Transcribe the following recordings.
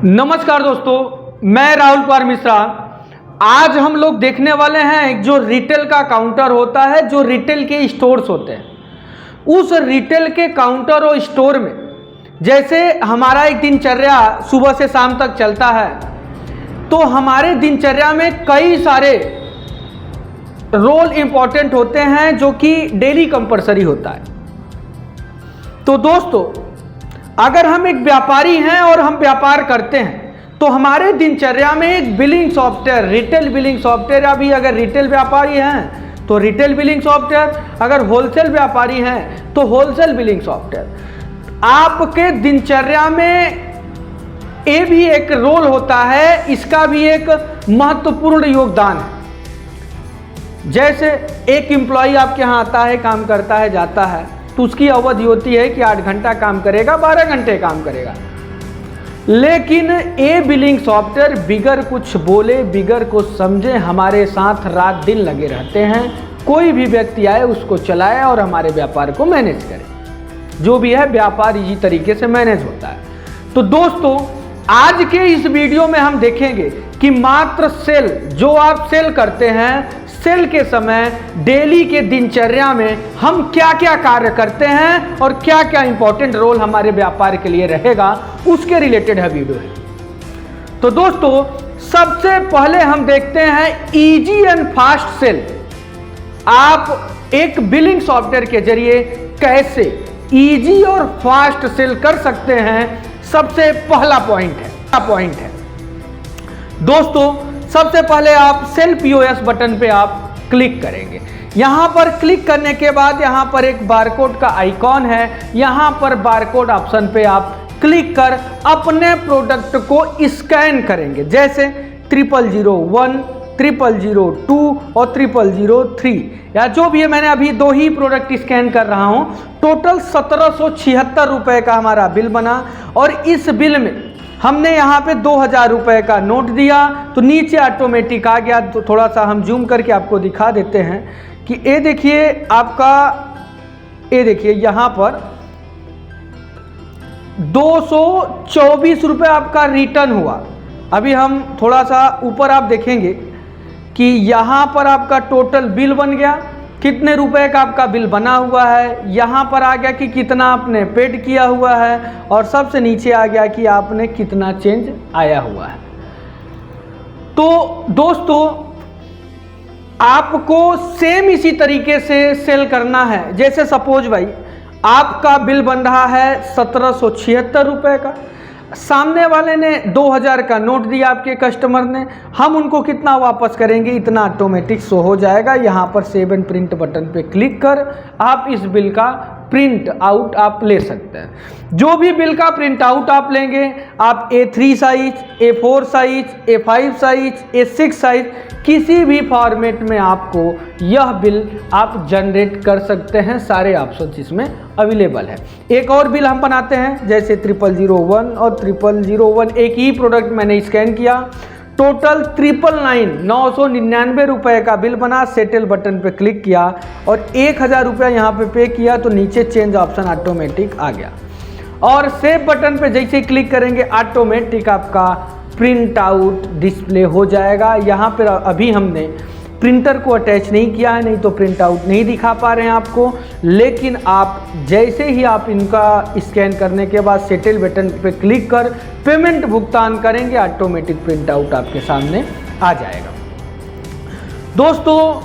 नमस्कार दोस्तों, मैं राहुल कुमार मिश्रा। आज हम लोग देखने वाले हैं जो रिटेल का काउंटर होता है, जो रिटेल के स्टोर्स होते हैं, उस रिटेल के काउंटर और स्टोर में जैसे हमारा एक दिनचर्या सुबह से शाम तक चलता है, तो हमारे दिनचर्या में कई सारे रोल इंपॉर्टेंट होते हैं जो कि डेली कंपलसरी होता है। तो दोस्तों, अगर हम एक व्यापारी हैं और हम व्यापार करते हैं तो हमारे दिनचर्या में एक billing software, retail billing software, अभी अगर रिटेल व्यापारी हैं तो रिटेल बिलिंग सॉफ्टवेयर, अगर होलसेल व्यापारी हैं तो होलसेल बिलिंग सॉफ्टवेयर, आपके दिनचर्या में ये भी एक रोल होता है, इसका भी एक महत्वपूर्ण योगदान है। जैसे एक एम्प्लॉय आपके यहाँ आता है, काम करता है, जाता है, तो उसकी अवधि होती है कि 8 घंटा काम करेगा, 12 घंटे काम करेगा। लेकिन ये बिलिंग सॉफ्टवेयर बिगर कुछ बोले, बिगर कुछ समझे हमारे साथ रात दिन लगे रहते हैं। कोई भी व्यक्ति आए उसको चलाए और हमारे व्यापार को मैनेज करे। जो भी है व्यापार इसी तरीके से मैनेज होता है। तो दोस्तों, आज के इस वीडियो में हम देखेंगे कि मात्र सेल, जो आप सेल करते हैं, सेल के समय डेली के दिनचर्या में हम क्या क्या कार्य करते हैं और क्या क्या इंपॉर्टेंट रोल हमारे व्यापार के लिए रहेगा, उसके रिलेटेड है वीडियो है। तो दोस्तों, सबसे पहले हम देखते हैं इजी एंड फास्ट सेल। आप एक बिलिंग सॉफ्टवेयर के जरिए कैसे इजी और फास्ट सेल कर सकते हैं, सबसे पहला पॉइंट है दोस्तों। सबसे पहले आप सेल पीओएस बटन पे आप क्लिक करेंगे। यहां पर क्लिक करने के बाद यहां पर एक बारकोड का आइकॉन है, यहां पर बारकोड ऑप्शन पे आप क्लिक कर अपने प्रोडक्ट को स्कैन करेंगे। जैसे 0001, 0002 और 0003, या जो भी है, मैंने अभी 2 ही प्रोडक्ट स्कैन कर रहा हूं। टोटल 1776 रुपए का हमारा बिल बना और इस बिल में हमने यहाँ पे 2000 रुपए का नोट दिया, तो नीचे ऑटोमेटिक आ गया। तो थोड़ा सा हम जूम करके आपको दिखा देते हैं कि ये देखिए आपका, ये देखिए यहाँ पर 224 रुपये आपका रिटर्न हुआ। अभी हम थोड़ा सा ऊपर आप देखेंगे कि यहाँ पर आपका टोटल बिल बन गया, कितने रुपए का आपका बिल बना हुआ है, यहाँ पर आ गया कि कितना आपने पेड किया हुआ है, और सबसे नीचे आ गया कि आपने कितना चेंज आया हुआ है। तो दोस्तों, आपको सेम इसी तरीके से सेल करना है। जैसे सपोज भाई आपका बिल बन रहा है 1776 रुपये का, सामने वाले ने 2000 का नोट दिया आपके कस्टमर ने, हम उनको कितना वापस करेंगे, इतना ऑटोमेटिक शो हो जाएगा। यहाँ पर सेव एंड प्रिंट बटन पे क्लिक कर आप इस बिल का प्रिंट आउट आप ले सकते हैं। जो भी बिल का प्रिंट आउट आप लेंगे, आप A3 size, A4 size, A5 size, A6 size, किसी भी फॉर्मेट में आपको यह बिल आप जनरेट कर सकते हैं। सारे ऑप्शन इसमें अवेलेबल है। एक और बिल हम बनाते हैं, जैसे 0001 और 0001, एक ही प्रोडक्ट मैंने स्कैन किया, टोटल 999 रुपए का बिल बना। सेटल बटन पे क्लिक किया और 1000 रुपया यहाँ पे पे किया, तो नीचे चेंज ऑप्शन ऑटोमेटिक आ गया। और सेव बटन पे जैसे क्लिक करेंगे ऑटोमेटिक आपका प्रिंट आउट डिस्प्ले हो जाएगा। यहाँ पर अभी हमने प्रिंटर को अटैच नहीं किया है, नहीं तो प्रिंट आउट नहीं दिखा पा रहे हैं आपको। लेकिन आप जैसे ही आप इनका स्कैन करने के बाद सेटल बटन पे क्लिक कर पेमेंट भुगतान करेंगे, ऑटोमेटिक प्रिंट आउट आपके सामने आ जाएगा। दोस्तों,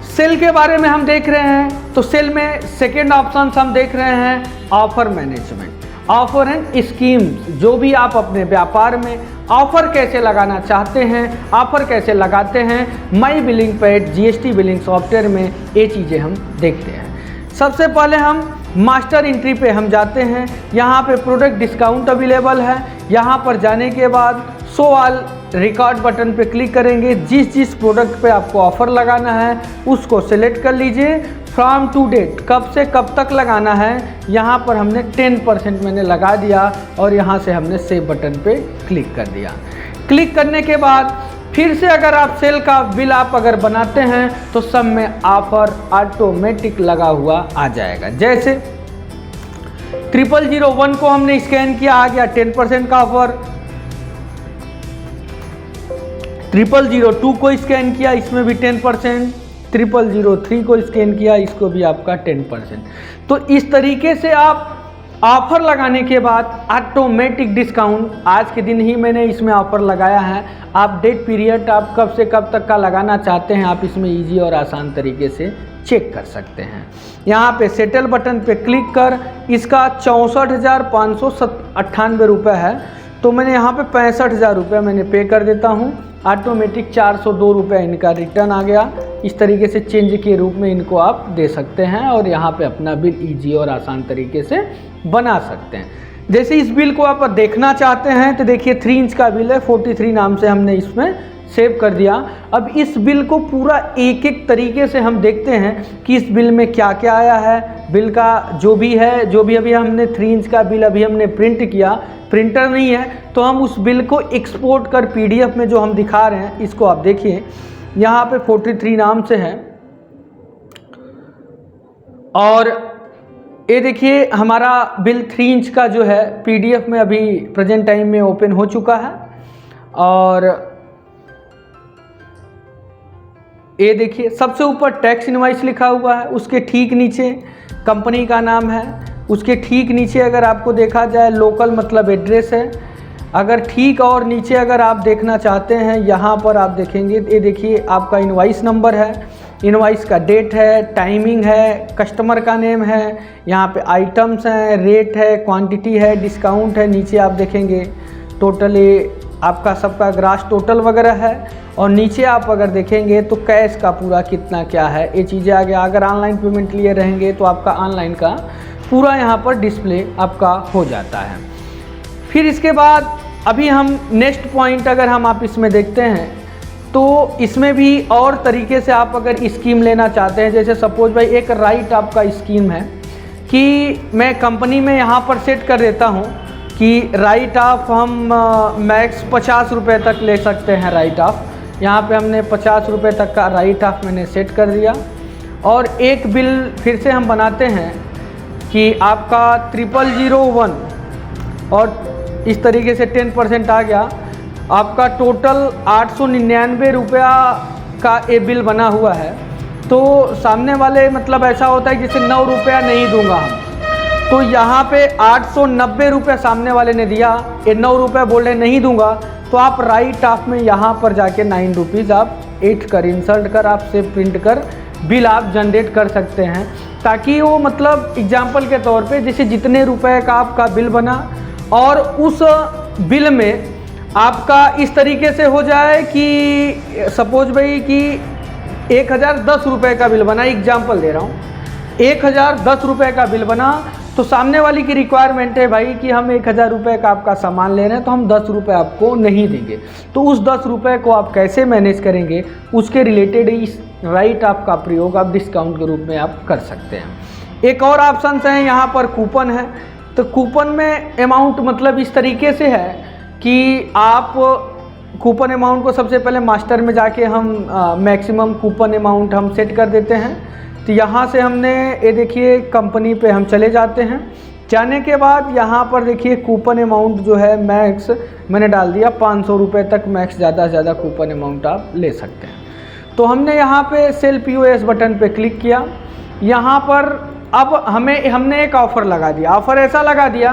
सेल के बारे में हम देख रहे हैं, तो सेल में सेकेंड ऑप्शन हम देख रहे हैं offer management, offer and schemes. जो भी आप अपने व्यापार में ऑफर कैसे लगाना चाहते हैं, ऑफर कैसे लगाते हैं, my billing pad GST billing software में ये चीज़ें हम देखते हैं। सबसे पहले हम मास्टर एंट्री पे हम जाते हैं। यहाँ पे प्रोडक्ट डिस्काउंट अवेलेबल है। यहाँ पर जाने के बाद शो ऑल रिकॉर्ड बटन पे क्लिक करेंगे। जिस प्रोडक्ट पे आपको ऑफर लगाना है उसको सेलेक्ट कर लीजिए। फ्रॉम टू डेट, कब से कब तक लगाना है, यहाँ पर हमने 10% मैंने लगा दिया और यहाँ से हमने सेव बटन पे क्लिक कर दिया। क्लिक करने के बाद फिर से अगर आप सेल का बिल आप अगर बनाते हैं तो सब में ऑफर ऑटोमेटिक लगा हुआ आ जाएगा। जैसे 0001 को हमने स्कैन किया, आ गया 10% का ऑफर। 0002 को स्कैन किया, इसमें भी 10%, 0003 को स्कैन किया, इसको भी आपका 10%। तो इस तरीके से आप ऑफ़र लगाने के बाद ऑटोमेटिक डिस्काउंट, आज के दिन ही मैंने इसमें ऑफ़र लगाया है। आप डेट पीरियड आप कब से कब तक का लगाना चाहते हैं, आप इसमें इजी और आसान तरीके से चेक कर सकते हैं। यहाँ पे सेटल बटन पे क्लिक कर, इसका 64,598 रुपये है, तो मैंने यहाँ पे 65,000 रुपये मैंने पे कर देता हूँ। ऑटोमेटिक 402 रुपये इनका रिटर्न आ गया। इस तरीके से चेंज के रूप में इनको आप दे सकते हैं और यहाँ पे अपना बिल इजी और आसान तरीके से बना सकते हैं। जैसे इस बिल को आप देखना चाहते हैं तो देखिए 3 इंच का बिल है, 43 नाम से हमने इसमें सेव कर दिया। अब इस बिल को पूरा एक एक तरीके से हम देखते हैं कि इस बिल में क्या क्या आया है। बिल का जो भी है, जो भी अभी हमने 3 इंच का बिल अभी हमने प्रिंट किया, प्रिंटर नहीं है तो हम उस बिल को एक्सपोर्ट कर PDF में जो हम दिखा रहे हैं, इसको आप देखिए यहाँ पे 43 नाम से है। और ये देखिए हमारा बिल 3 इंच का जो है PDF में अभी प्रेजेंट टाइम में ओपन हो चुका है। और ये देखिए सबसे ऊपर टैक्स इनवॉइस लिखा हुआ है, उसके ठीक नीचे कंपनी का नाम है, उसके ठीक नीचे अगर आपको देखा जाए लोकल मतलब एड्रेस है। अगर ठीक और नीचे अगर आप देखना चाहते हैं, यहाँ पर आप देखेंगे, ये देखिए आपका इनवॉइस नंबर है, इनवॉइस का डेट है, टाइमिंग है, कस्टमर का नेम है, यहाँ पे आइटम्स हैं, रेट है, क्वांटिटी है, डिस्काउंट है। नीचे आप देखेंगे टोटल ये आपका सबका ग्रास टोटल वगैरह है। और नीचे आप अगर देखेंगे तो कैश का पूरा कितना क्या है, ये चीज़ें आ गया। अगर ऑनलाइन पेमेंट लिए रहेंगे तो आपका ऑनलाइन का पूरा यहाँ पर डिस्प्ले आपका हो जाता है। फिर इसके बाद अभी हम नेक्स्ट पॉइंट अगर हम आप इसमें देखते हैं तो इसमें भी और तरीके से आप अगर स्कीम लेना चाहते हैं, जैसे सपोज भाई एक राइट आपका स्कीम है कि मैं कंपनी में यहाँ पर सेट कर देता हूँ कि राइट ऑफ हम मैक्स 50 रुपये तक ले सकते हैं राइट ऑफ। यहाँ पे हमने 50 रुपये तक का राइट ऑफ मैंने सेट कर दिया। और एक बिल फिर से हम बनाते हैं कि आपका 0001 और इस तरीके से 10% आ गया। आपका टोटल 899 रुपया का ये बिल बना हुआ है। तो सामने वाले मतलब ऐसा होता है जैसे 9 रुपया नहीं दूंगा हम, तो यहाँ पे 890 रुपये सामने वाले ने दिया, ये 9 रुपये बोल रहे नहीं दूंगा, तो आप राइट ऑफ में यहाँ पर जाके 9 रुपीज़ आप एड कर इंसर्ट कर आप से प्रिंट कर बिल आप जनरेट कर सकते हैं। ताकि वो मतलब एग्जाम्पल के तौर पे जैसे जितने रुपए का आपका बिल बना और उस बिल में आपका इस तरीके से हो जाए कि सपोज भाई कि 1010 रुपये का बिल बना, एग्जाम्पल दे रहा हूँ, 1010 रुपये का बिल बना, तो सामने वाली की रिक्वायरमेंट है भाई कि हम 1000 रुपये का आपका सामान ले रहे हैं तो हम 10 रुपये आपको नहीं देंगे। तो उस 10 रुपये को आप कैसे मैनेज करेंगे, उसके रिलेटेड इस राइट ऑफ का प्रयोग आप डिस्काउंट के रूप में आप कर सकते हैं। एक और ऑप्शन है यहाँ पर कूपन है। तो कूपन में अमाउंट मतलब इस तरीके से है कि आप कूपन अमाउंट को सबसे पहले मास्टर में जाके हम मैक्सिमम कूपन अमाउंट हम सेट कर देते हैं। तो यहाँ से हमने ये देखिए कंपनी पे हम चले जाते हैं। जाने के बाद यहाँ पर देखिए कूपन अमाउंट जो है मैक्स मैंने डाल दिया 500 रुपये तक मैक्स ज़्यादा से ज़्यादा कूपन अमाउंट आप ले सकते हैं। तो हमने यहाँ पे सेल POS बटन पे क्लिक किया। यहाँ पर अब हमने एक ऑफ़र लगा दिया। ऑफ़र ऐसा लगा दिया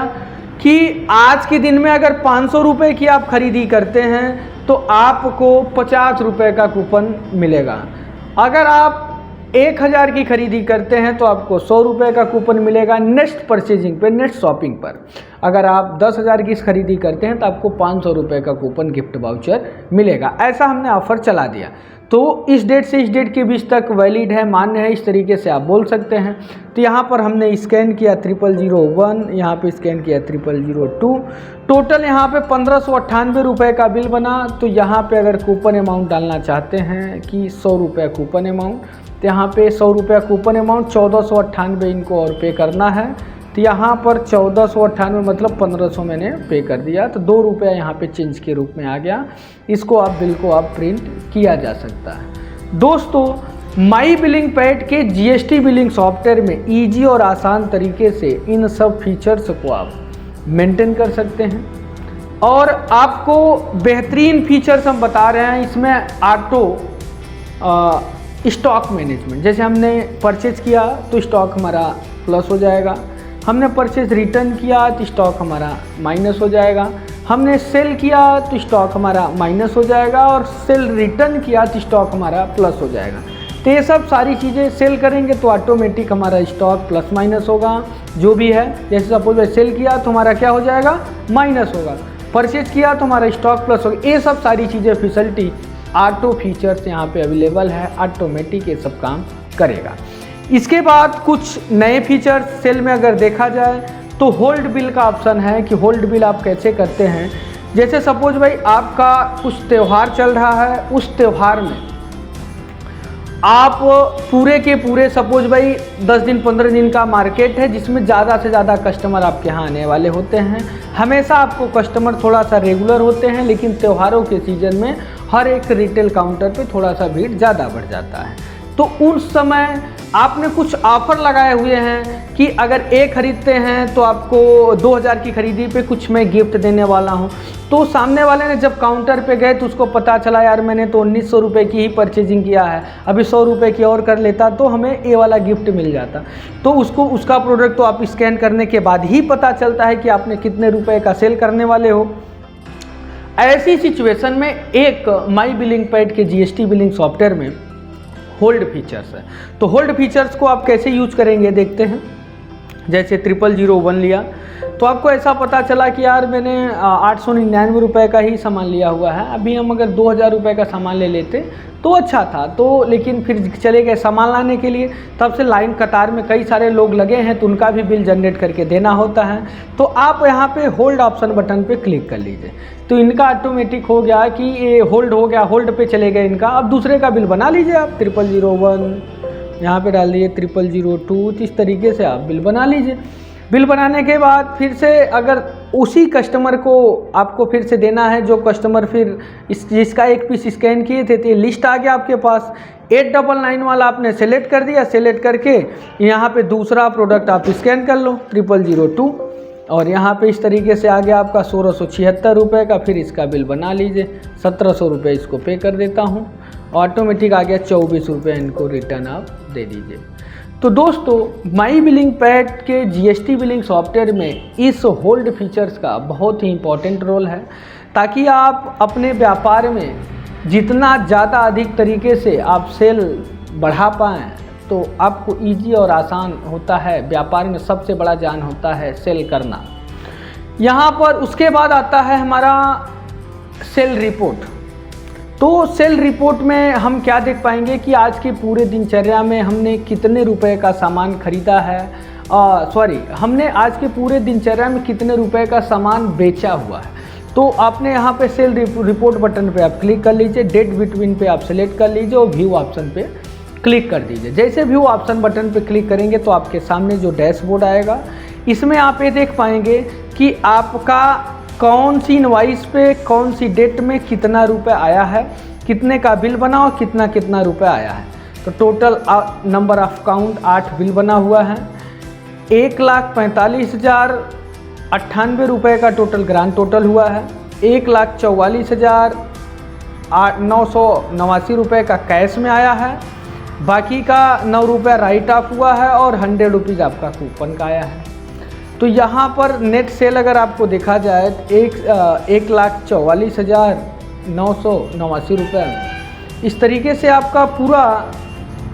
कि आज के दिन में अगर 500 रुपये की आप खरीदी करते हैं तो आपको 50 रुपये का कूपन मिलेगा। अगर आप 1000 की खरीदी करते हैं तो आपको 100 रुपये का कूपन मिलेगा नेक्स्ट परचेजिंग पे, नेक्स्ट शॉपिंग पर। अगर आप 10,000 की खरीदी करते हैं तो आपको 500 रुपये का कूपन गिफ्ट वाउचर मिलेगा। ऐसा हमने ऑफ़र चला दिया। तो इस डेट से इस डेट के बीच तक वैलिड है, मान्य है, इस तरीके से आप बोल सकते हैं। तो यहाँ पर हमने स्कैन किया 0001, यहाँ पे स्कैन किया 0002, टोटल यहाँ पे 1598 रुपये का बिल बना। तो यहाँ पे अगर कूपन अमाउंट डालना चाहते हैं कि 100 रुपये कूपन अमाउंट, तो यहाँ पे 100 रुपये कूपन अमाउंट 1498 इनको और पे करना है। तो यहाँ पर 1498 मतलब 1500 मैंने पे कर दिया। तो 2 रुपया यहाँ पे चेंज के रूप में आ गया। इसको आप बिल को आप प्रिंट किया जा सकता है। दोस्तों, माई बिलिंग पैड के GST बिलिंग सॉफ्टवेयर में ईजी और आसान तरीके से इन सब फीचर्स को आप मेंटेन कर सकते हैं। और आपको बेहतरीन फीचर्स हम बता रहे हैं इसमें। ऑटो स्टॉक मैनेजमेंट, जैसे हमने परचेज किया तो स्टॉक हमारा प्लस हो जाएगा, हमने परचेज रिटर्न किया तो स्टॉक हमारा माइनस हो जाएगा, हमने सेल किया तो स्टॉक हमारा माइनस हो जाएगा, और सेल रिटर्न किया तो स्टॉक हमारा प्लस हो जाएगा। तो ये सब सारी चीज़ें सेल करेंगे तो ऑटोमेटिक हमारा स्टॉक प्लस माइनस होगा, जो भी है। जैसे सपोज मैं सेल किया तो हमारा क्या हो जाएगा, माइनस होगा, परचेज किया तो हमारा स्टॉक प्लस होगा। ये सब सारी चीज़ें फैसिलिटी ऑटो फीचर्स यहाँ पे अवेलेबल है, ऑटोमेटिक ये सब काम करेगा। इसके बाद कुछ नए फीचर्स सेल में अगर देखा जाए तो होल्ड बिल का ऑप्शन है कि होल्ड बिल आप कैसे करते हैं। जैसे सपोज भाई आपका कुछ त्यौहार चल रहा है, उस त्यौहार में आप पूरे के पूरे सपोज भाई 10 दिन 15 दिन का मार्केट है जिसमें ज़्यादा से ज़्यादा कस्टमर आपके यहाँ आने वाले होते हैं। हमेशा आपको कस्टमर थोड़ा सा रेगुलर होते हैं, लेकिन त्योहारों के सीज़न में हर एक रिटेल काउंटर पे थोड़ा सा भीड़ ज़्यादा बढ़ जाता है। तो उस समय आपने कुछ ऑफ़र लगाए हुए हैं कि अगर एक खरीदते हैं तो आपको 2000 की खरीदी पे कुछ मैं गिफ्ट देने वाला हूं। तो सामने वाले ने जब काउंटर पे गए तो उसको पता चला यार मैंने तो 1900 रुपये की ही परचेजिंग किया है, अभी 100 रुपये की और कर लेता तो हमें ये वाला गिफ्ट मिल जाता। तो उसको उसका प्रोडक्ट तो आप स्कैन करने के बाद ही पता चलता है कि आपने कितने रुपए का सेल करने वाले हो। ऐसी सिचुएशन में एक माई बिलिंग पैड के जीएसटी बिलिंग सॉफ्टवेयर में होल्ड फीचर्स है। तो होल्ड फीचर्स को आप कैसे यूज करेंगे देखते हैं। जैसे 0001 लिया तो आपको ऐसा पता चला कि यार मैंने 899 रुपये का ही सामान लिया हुआ है, अभी हम अगर 2000 रुपये का सामान ले लेते तो अच्छा था। तो लेकिन फिर चले गए सामान लाने के लिए, तब से लाइन कतार में कई सारे लोग लगे हैं तो उनका भी बिल जनरेट करके देना होता है। तो आप यहाँ पे होल्ड ऑप्शन बटन पे क्लिक कर लीजिए तो इनका ऑटोमेटिक हो गया कि ये होल्ड हो गया, होल्ड पे चले गए इनका। अब दूसरे का बिल बना लीजिए आप 0001 यहाँ पे डाल दीजिए 0002, इस तरीके से आप बिल बना लीजिए। बिल बनाने के बाद फिर से अगर उसी कस्टमर को आपको फिर से देना है, जो कस्टमर फिर जिसका एक पीस स्कैन किए थे, तो ये लिस्ट आ गया आपके पास। 899 वाला आपने सेलेक्ट कर दिया, सेलेक्ट करके यहाँ पे दूसरा प्रोडक्ट आप स्कैन कर लो 0002, और यहाँ पे इस तरीके से आ गया आपका 1676 रुपये का। फिर इसका बिल बना लीजिए, 1700 रुपये इसको पे कर देता हूँ, ऑटोमेटिक आ गया 24 रुपये, इनको रिटर्न आप दे दीजिए। तो दोस्तों माई बिलिंग पैड के जीएसटी बिलिंग सॉफ्टवेयर में इस होल्ड फीचर्स का बहुत ही इम्पोर्टेंट रोल है, ताकि आप अपने व्यापार में जितना ज़्यादा अधिक तरीके से आप सेल बढ़ा पाएँ तो आपको इजी और आसान होता है। व्यापार में सबसे बड़ा जान होता है सेल करना। यहाँ पर उसके बाद आता है हमारा सेल रिपोर्ट। तो सेल रिपोर्ट में हम क्या देख पाएंगे कि आज के पूरे दिनचर्या में हमने कितने रुपए का सामान खरीदा है, हमने आज के पूरे दिनचर्या में कितने रुपए का सामान बेचा हुआ है। तो आपने यहाँ पे सेल रिपोर्ट बटन पे आप क्लिक कर लीजिए, डेट बिटवीन पे आप सेलेक्ट कर लीजिए और व्यू ऑप्शन पे क्लिक कर दीजिए। जैसे व्यू ऑप्शन बटन पे क्लिक करेंगे तो आपके सामने जो डैशबोर्ड आएगा, इसमें आप ये देख पाएंगे कि आपका कौन सी इनवॉइस पे कौन सी डेट में कितना रुपए आया है, कितने का बिल बना और कितना कितना रुपए आया है। तो total number of count 8 bill बना हुआ है। 1,45,098 रुपये का टोटल ग्रांड टोटल हुआ है। 1,44,989 रुपये का कैश में आया है, बाकी का 9 रुपया राइट ऑफ हुआ है और 100 रुपीज़ आपका कूपन का आया है। तो यहाँ पर नेट सेल अगर आपको देखा जाए तो 1,44,989 रुपये, इस तरीके से आपका पूरा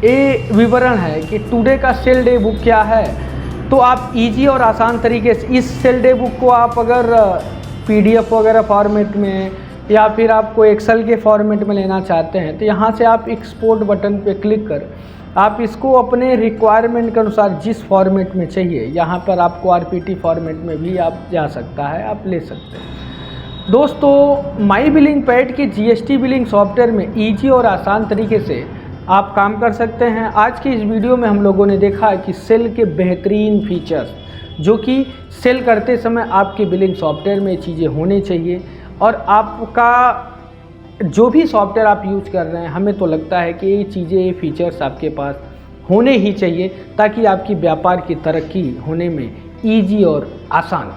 ये विवरण है कि टुडे का सेल डे बुक क्या है। तो आप इजी और आसान तरीके से इस सेल डे बुक को आप अगर PDF वगैरह फॉर्मेट में या फिर आपको एक्सेल के फॉर्मेट में लेना चाहते हैं तो यहाँ से आप एक्सपोर्ट बटन पे क्लिक कर आप इसको अपने रिक्वायरमेंट के अनुसार जिस फॉर्मेट में चाहिए, यहाँ पर आपको RPT फॉर्मेट में भी आप जा सकता है, आप ले सकते हैं। दोस्तों माई बिलिंग पैड के जीएसटी बिलिंग सॉफ्टवेयर में ईजी और आसान तरीके से आप काम कर सकते हैं। आज की इस वीडियो में हम लोगों ने देखा कि सेल के बेहतरीन फीचर्स, जो कि सेल करते समय आपके बिलिंग सॉफ्टवेयर में चीज़ें होनी चाहिए। और आपका जो भी सॉफ्टवेयर आप यूज कर रहे हैं, हमें तो लगता है कि ये चीज़ें, ये फीचर्स आपके पास होने ही चाहिए ताकि आपकी व्यापार की तरक्की होने में ईजी और आसान हो।